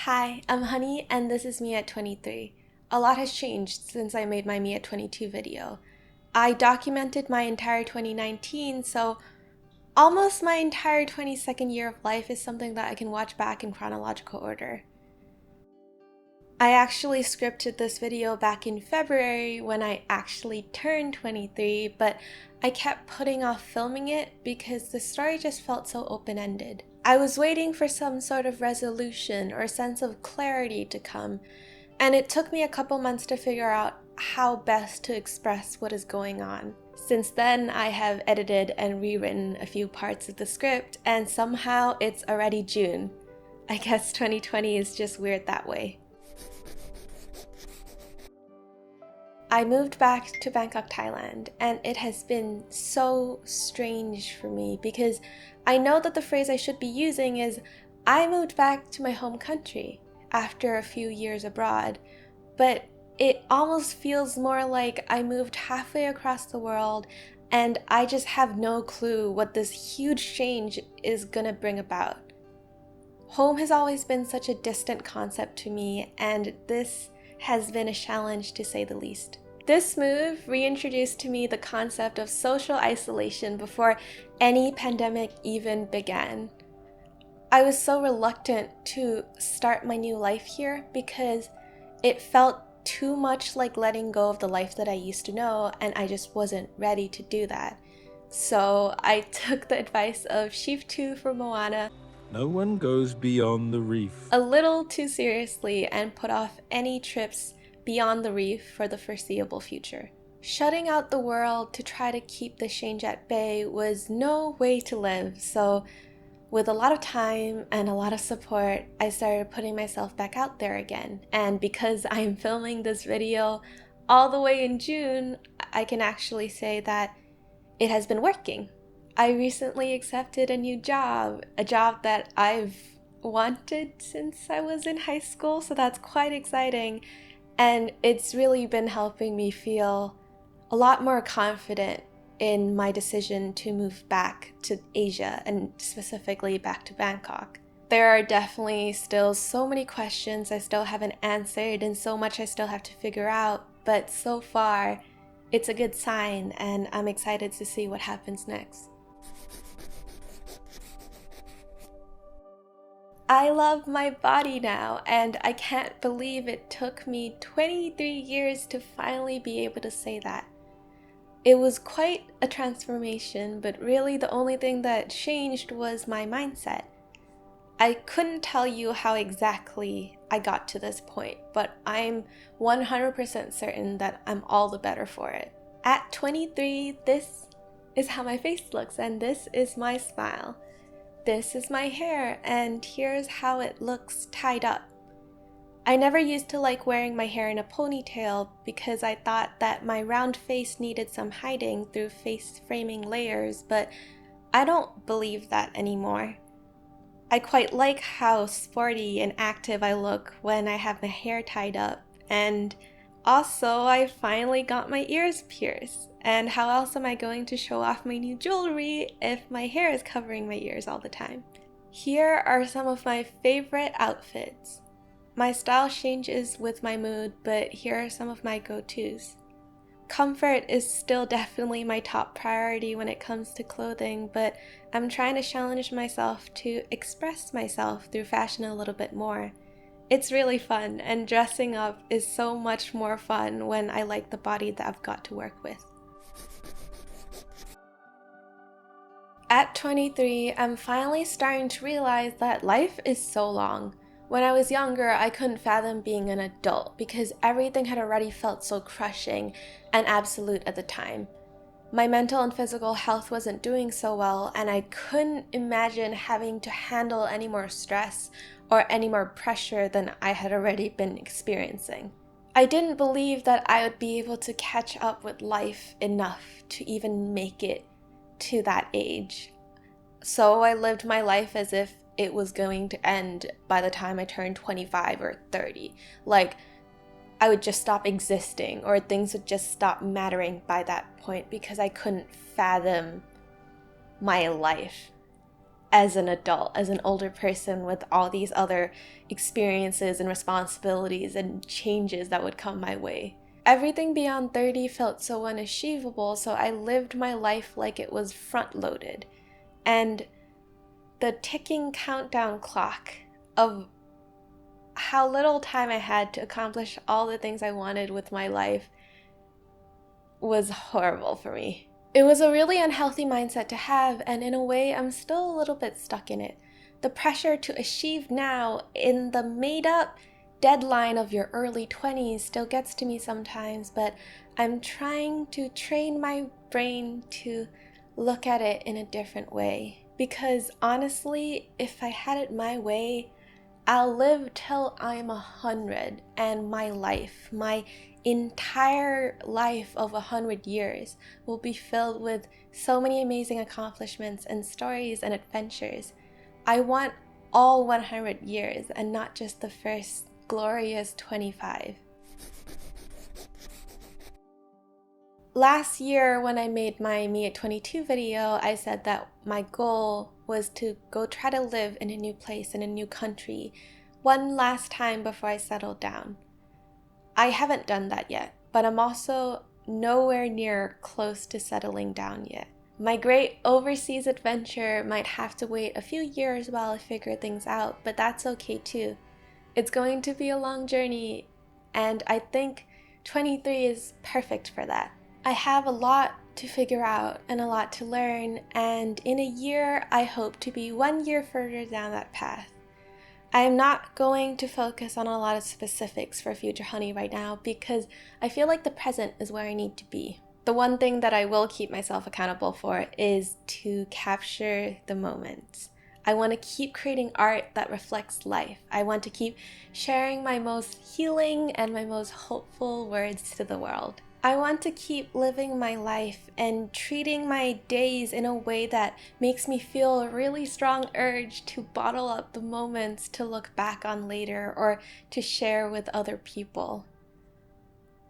Hi, I'm Honey, and this is me at 23. A lot has changed since I made my me at 22 video. I documented my entire 2019, so almost my entire 22nd year of life is something that I can watch back in chronological order. I actually scripted this video back in February when I actually turned 23, but I kept putting off filming it because the story just felt so open-ended. I was waiting for some sort of resolution or sense of clarity to come, and it took me a couple months to figure out how best to express what is going on. Since then, I have edited and rewritten a few parts of the script, and somehow it's already June. I guess 2020 is just weird that way. I moved back to Bangkok, Thailand, and it has been so strange for me because I know that the phrase I should be using is I moved back to my home country after a few years abroad, but it almost feels more like I moved halfway across the world and I just have no clue what this huge change is gonna bring about. Home has always been such a distant concept to me, and this has been a challenge to say the least. This move reintroduced to me the concept of social isolation before any pandemic even began. I was so reluctant to start my new life here because it felt too much like letting go of the life that I used to know, and I just wasn't ready to do that. So I took the advice of Sheep 2 from Moana No one goes beyond the reef. a little too seriously and put off any trips beyond the reef for the foreseeable future. Shutting out the world to try to keep the change at bay was no way to live, so with a lot of time and a lot of support, I started putting myself back out there again. And because I'm filming this video all the way in June, I can actually say that it has been working. I recently accepted a new job, a job that I've wanted since I was in high school, so that's quite exciting. And it's really been helping me feel a lot more confident in my decision to move back to Asia and specifically back to Bangkok. There are definitely still so many questions I still haven't answered and so much I still have to figure out, but so far it's a good sign and I'm excited to see what happens next. I love my body now, and I can't believe it took me 23 years to finally be able to say that. It was quite a transformation, but really the only thing that changed was my mindset. I couldn't tell you how exactly I got to this point, but I'm 100% certain that I'm all the better for it. At 23, this is how my face looks, and this is my smile. This is my hair, and here's how it looks tied up. I never used to like wearing my hair in a ponytail because I thought that my round face needed some hiding through face framing layers, but I don't believe that anymore. I quite like how sporty and active I look when I have my hair tied up, and also I finally got my ears pierced. And how else am I going to show off my new jewelry if my hair is covering my ears all the time? Here are some of my favorite outfits. My style changes with my mood, but here are some of my go-tos. Comfort is still definitely my top priority when it comes to clothing, but I'm trying to challenge myself to express myself through fashion a little bit more. It's really fun, and dressing up is so much more fun when I like the body that I've got to work with. At 23, I'm finally starting to realize that life is so long. When I was younger, I couldn't fathom being an adult because everything had already felt so crushing and absolute at the time. My mental and physical health wasn't doing so well, and I couldn't imagine having to handle any more stress or any more pressure than I had already been experiencing. I didn't believe that I would be able to catch up with life enough to even make it to that age. So I lived my life as if it was going to end by the time I turned 25 or 30. Like, I would just stop existing, or things would just stop mattering by that point because I couldn't fathom my life. as an adult, as an older person with all these other experiences and responsibilities and changes that would come my way. Everything beyond 30 felt so unachievable, so I lived my life like it was front-loaded. And the ticking countdown clock of how little time I had to accomplish all the things I wanted with my life was horrible for me. It was a really unhealthy mindset to have, and in a way, I'm still a little bit stuck in it. The pressure to achieve now in the made-up deadline of your early 20s still gets to me sometimes, but I'm trying to train my brain to look at it in a different way. Because honestly, if I had it my way, I'll live till I'm 100, and my life, my entire life of 100 years will be filled with so many amazing accomplishments and stories and adventures. I want all 100 years and not just the first glorious 25. Last year when I made my Me at 22 video, I said that my goal was to go try to live in a new place, in a new country, one last time before I settled down. I haven't done that yet, but I'm also nowhere near close to settling down yet. My great overseas adventure might have to wait a few years while I figure things out, but that's okay too. It's going to be a long journey, and I think 23 is perfect for that. I have a lot to figure out and a lot to learn, and in a year, I hope to be 1 year further down that path. I am not going to focus on a lot of specifics for Future Honey right now because I feel like the present is where I need to be. The one thing that I will keep myself accountable for is to capture the moments. I want to keep creating art that reflects life. I want to keep sharing my most healing and my most hopeful words to the world. I want to keep living my life and treating my days in a way that makes me feel a really strong urge to bottle up the moments to look back on later or to share with other people.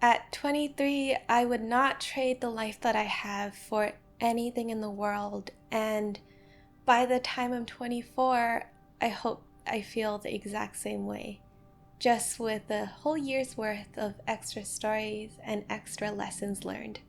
At 23, I would not trade the life that I have for anything in the world, and by the time I'm 24, I hope I feel the exact same way. Just with a whole year's worth of extra stories and extra lessons learned.